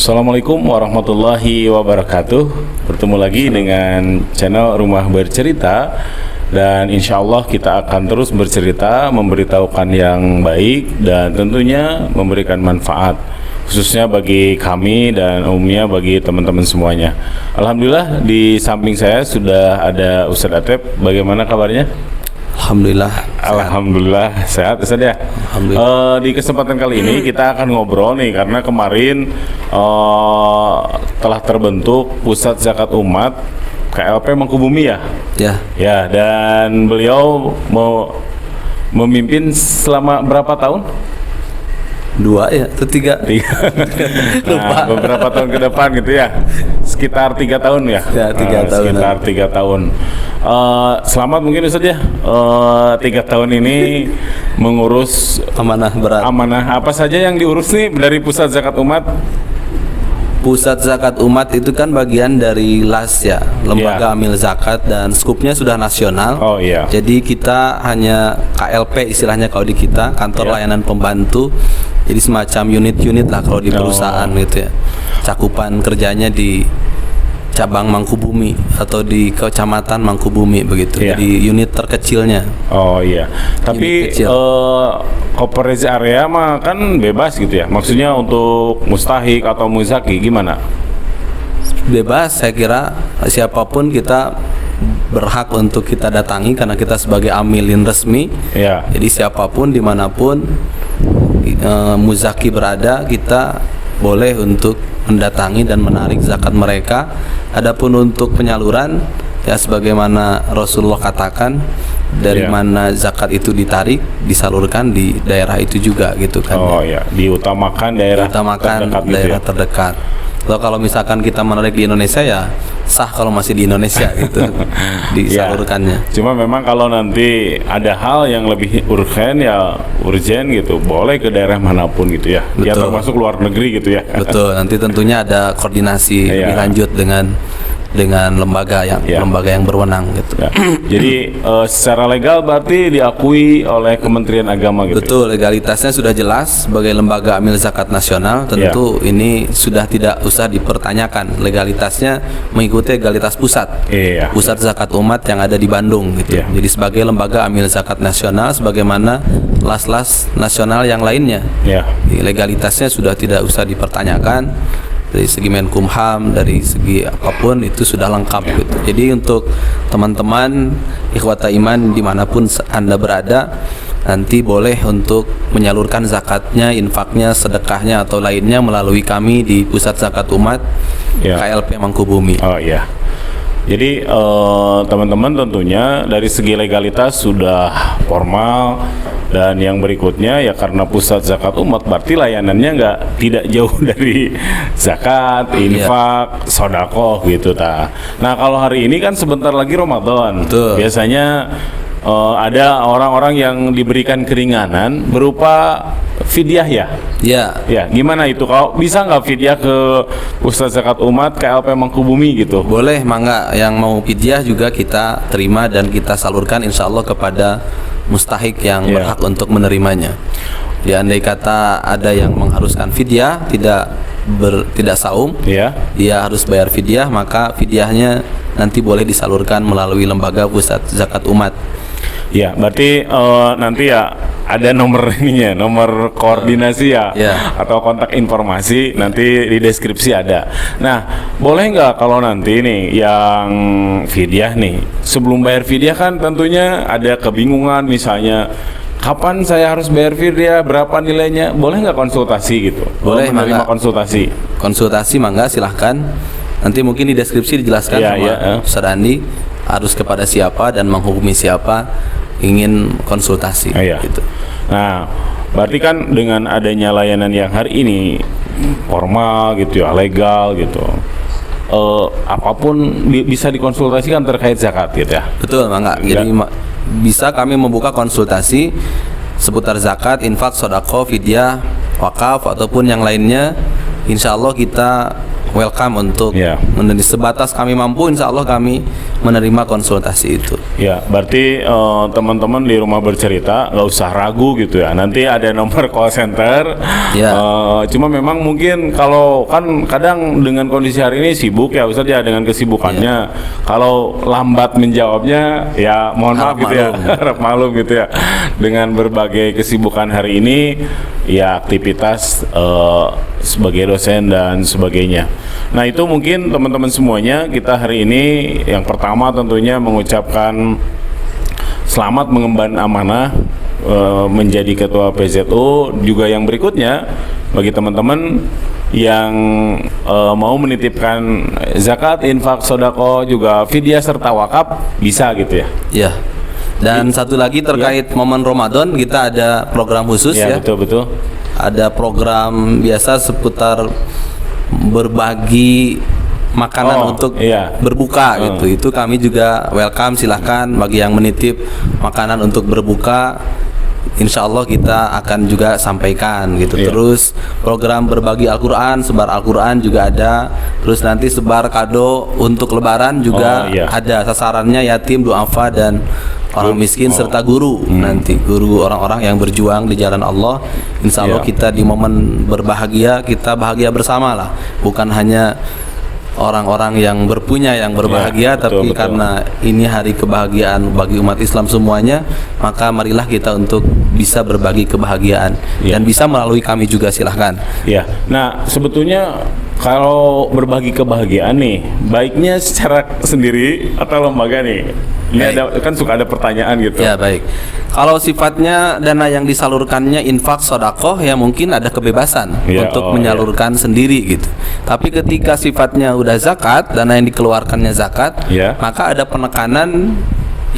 Assalamualaikum warahmatullahi wabarakatuh. Bertemu lagi dengan channel Rumah Bercerita. Dan insya Allah kita akan terus bercerita, memberitahukan yang baik dan tentunya memberikan manfaat, khususnya bagi kami dan umumnya bagi teman-teman semuanya. Alhamdulillah di samping saya sudah ada Ustadz Atep. Bagaimana kabarnya? Alhamdulillah sehat Ustaz ya. Di kesempatan kali ini kita akan ngobrol nih, karena kemarin telah terbentuk Pusat Zakat Umat KLP Mangkubumi ya. Ya, dan beliau mau memimpin selama berapa tahun? 2 ya atau 3? Nah, beberapa tahun ke depan gitu ya, sekitar 3 tahun ya. Ya, 3 tahun. Sekitar 3 tahun. Selamat mungkin Ustaz ya. 3 tahun ini mengurus Amanah berat. Amanah apa saja yang diurus nih dari Pusat Zakat Umat? Pusat Zakat Umat itu kan bagian dari LAS ya, Lembaga Amil Zakat, dan skupnya sudah nasional. Oh iya. Jadi kita hanya KLP istilahnya kalau di kita, kantor layanan pembantu. Jadi semacam unit-unit lah kalau di perusahaan gitu ya. Cakupan kerjanya di cabang Mangkubumi atau di kecamatan Mangkubumi begitu. Jadi unit terkecilnya. Oh iya. Tapi coverage area mah kan bebas gitu ya. Maksudnya untuk mustahik atau muzaki gimana? Bebas, saya kira siapapun kita berhak untuk kita datangi karena kita sebagai amilin resmi. Jadi siapapun dimanapun muzaki berada, kita boleh untuk mendatangi dan menarik zakat mereka. Adapun untuk penyaluran ya sebagaimana Rasulullah katakan, dari mana zakat itu ditarik disalurkan di daerah itu juga gitu kan. Oh ya, diutamakan daerah terdekat. Kalau misalkan kita menarik di Indonesia ya sah kalau masih di Indonesia gitu disalurkannya. Cuma memang kalau nanti ada hal yang lebih urgent gitu, boleh ke daerah manapun gitu ya. Betul. Ya termasuk luar negeri gitu ya. Betul. Nanti tentunya ada koordinasi lebih lanjut dengan lembaga yang berwenang gitu. Jadi secara legal berarti diakui oleh Kementerian Agama gitu. Betul, legalitasnya sudah jelas sebagai lembaga amil zakat nasional. Tentu ini sudah tidak usah dipertanyakan, legalitasnya mengikuti legalitas pusat. Pusat Zakat Umat yang ada di Bandung gitu. Jadi sebagai lembaga amil zakat nasional sebagaimana las-las nasional yang lainnya. Legalitasnya sudah tidak usah dipertanyakan. Dari segi Menkumham, dari segi apapun itu sudah lengkap gitu. Jadi untuk teman-teman ikhwata iman dimanapun Anda berada, nanti boleh untuk menyalurkan zakatnya, infaknya, sedekahnya atau lainnya melalui kami di Pusat Zakat Umat KLP Mangkubumi. Oh iya. Jadi teman-teman tentunya dari segi legalitas sudah formal. Dan yang berikutnya ya karena Pusat Zakat Umat berarti layanannya tidak jauh dari zakat, infak, sodaqoh gitu ta. Nah kalau hari ini kan sebentar lagi Ramadan. Biasanya ada orang-orang yang diberikan keringanan berupa fidyah ya. Ya, gimana itu? Kalau bisa nggak fidyah ke Pusat Zakat Umat KLP Mangkubumi gitu? Boleh, mangga. Yang mau fidyah juga kita terima dan kita salurkan insya Allah kepada mustahik yang berhak untuk menerimanya. Ya, andai kata ada yang mengharuskan fidyah tidak saum, dia harus bayar fidyah, maka fidyahnya nanti boleh disalurkan melalui lembaga Pusat Zakat Umat. Ya, berarti nanti ya ada nomor ininya, nomor koordinasi atau kontak informasi nanti di deskripsi ada. Nah, boleh nggak kalau nanti nih yang fidyah nih, sebelum bayar fidyah kan tentunya ada kebingungan, misalnya kapan saya harus bayar fidyah, berapa nilainya, boleh nggak konsultasi gitu? Boleh, menerima konsultasi. Konsultasi mangga, silahkan. Nanti mungkin di deskripsi dijelaskan sama Ustaz Andi harus kepada siapa dan menghubungi siapa ingin konsultasi gitu. Nah, berarti kan dengan adanya layanan yang hari ini formal gitu ya, legal gitu, apapun bisa dikonsultasikan terkait zakat gitu ya. Betul, mangga. Jadi bisa kami membuka konsultasi seputar zakat, infak, sodaqoh, fidyah, wakaf ataupun yang lainnya. Insya Allah kita welcome untuk sebatas kami mampu, insya Allah kami menerima konsultasi itu. Ya, berarti teman-teman di rumah bercerita nggak usah ragu gitu ya. Nanti ada nomor call center. Ya. Cuma memang mungkin kalau kan kadang dengan kondisi hari ini sibuk ya, Ustaz ya, dengan kesibukannya. Kalau lambat menjawabnya, ya mohon maaf gitu ya, harap maklum gitu ya. Dengan berbagai kesibukan hari ini, ya aktivitas sebagai dosen dan sebagainya. Nah itu mungkin teman-teman semuanya, kita hari ini yang pertama tentunya mengucapkan selamat mengemban amanah menjadi ketua PZU. Juga yang berikutnya bagi teman-teman yang mau menitipkan zakat, infak, sodako, juga fidyah serta wakaf bisa gitu ya. Ya. Dan satu lagi terkait momen Ramadan, kita ada program khusus ya. Betul. Ada program biasa seputar berbagi makanan untuk berbuka gitu. Itu kami juga welcome, silahkan bagi yang menitip makanan untuk berbuka. Insya Allah kita akan juga sampaikan gitu. Terus program berbagi Al-Quran, sebar Al-Quran juga ada. Terus nanti sebar kado untuk Lebaran juga ada. Sasarannya yatim, duafa, dan orang miskin serta guru. Nanti guru orang-orang yang berjuang di jalan Allah. Insya Allah kita di momen berbahagia, kita bahagia bersama lah. Bukan hanya orang-orang yang berpunya yang berbahagia, tapi karena ini hari kebahagiaan bagi umat Islam semuanya, maka marilah kita untuk bisa berbagi kebahagiaan dan bisa melalui kami juga, silahkan. Ya, nah sebetulnya kalau berbagi kebahagiaan nih, baiknya secara sendiri atau lembaga nih? Ini ada, kan suka ada pertanyaan gitu. Ya, baik. Kalau sifatnya dana yang disalurkannya infak, sodakoh, ya mungkin ada kebebasan untuk menyalurkan sendiri gitu. Tapi ketika sifatnya udah zakat, dana yang dikeluarkannya zakat, maka ada penekanan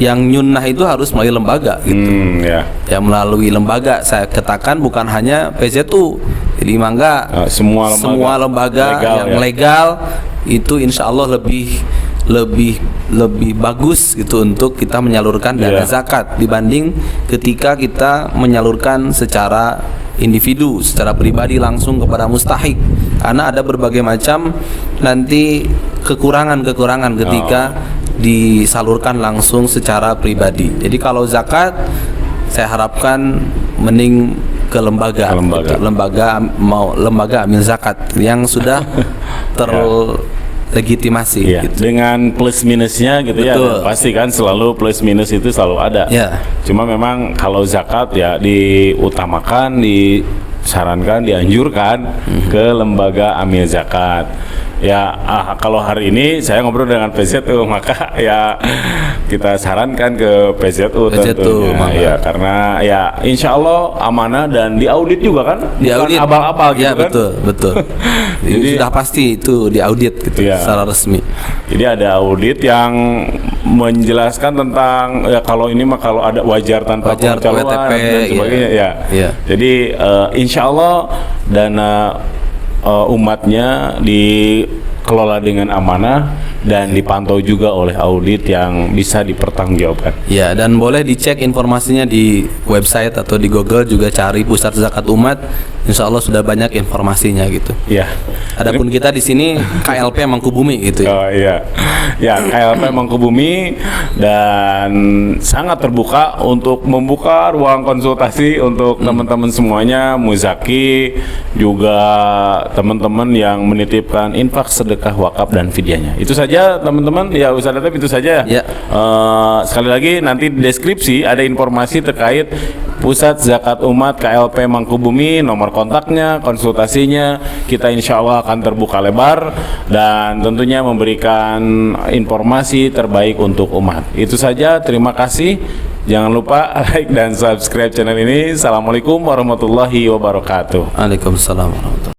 yang nyunnah itu harus melalui lembaga gitu. Ya melalui lembaga, saya katakan bukan hanya PZU. Jadi mangga semua lembaga legal, yang legal itu insya Allah lebih bagus gitu untuk kita menyalurkan dana zakat dibanding ketika kita menyalurkan secara individu, secara pribadi langsung kepada mustahik, karena ada berbagai macam nanti kekurangan ketika disalurkan langsung secara pribadi. Jadi kalau zakat saya harapkan mending ke lembaga. Lembaga amil zakat yang sudah legitimasi gitu. Dengan plus minusnya gitu. Betul. Ya, pasti kan selalu plus minus itu selalu ada. Cuma memang kalau zakat ya diutamakan, disarankan, dianjurkan ke lembaga amil zakat. Ya kalau hari ini saya ngobrol dengan PZU, maka ya kita sarankan ke PZU tentunya. Ya karena ya insya Allah amanah dan diaudit juga kan, diaudit abal-abal gitu kan. Betul. Jadi sudah pasti itu diaudit gitu secara resmi. Jadi ada audit yang menjelaskan tentang ya kalau ini mah kalau ada wajar tanpa pencalonan dan sebagainya Jadi insya Allah dana umatnya dikelola dengan amanah dan dipantau juga oleh audit yang bisa dipertanggungjawabkan. Ya, dan boleh dicek informasinya di website atau di Google juga, cari Pusat Zakat Umat. Insya Allah sudah banyak informasinya gitu. Ya. Adapun kita di sini KLP Mangkubumi gitu. Ya KLP Mangkubumi, dan sangat terbuka untuk membuka ruang konsultasi untuk teman-teman semuanya, muzaki juga teman-teman yang menitipkan infak, sedekah, wakaf dan fidyahnya. Itu saja teman-teman. Ya Ustaz Atep, itu saja. Sekali lagi nanti di deskripsi ada informasi terkait Pusat Zakat Umat KLP Mangkubumi, nomor kontaknya, konsultasinya. Kita insya Allah akan terbuka lebar dan tentunya memberikan informasi terbaik untuk umat. Itu saja, terima kasih. Jangan lupa like dan subscribe channel ini. Assalamualaikum warahmatullahi wabarakatuh. Waalaikumsalam warahmatullahi wabarakatuh.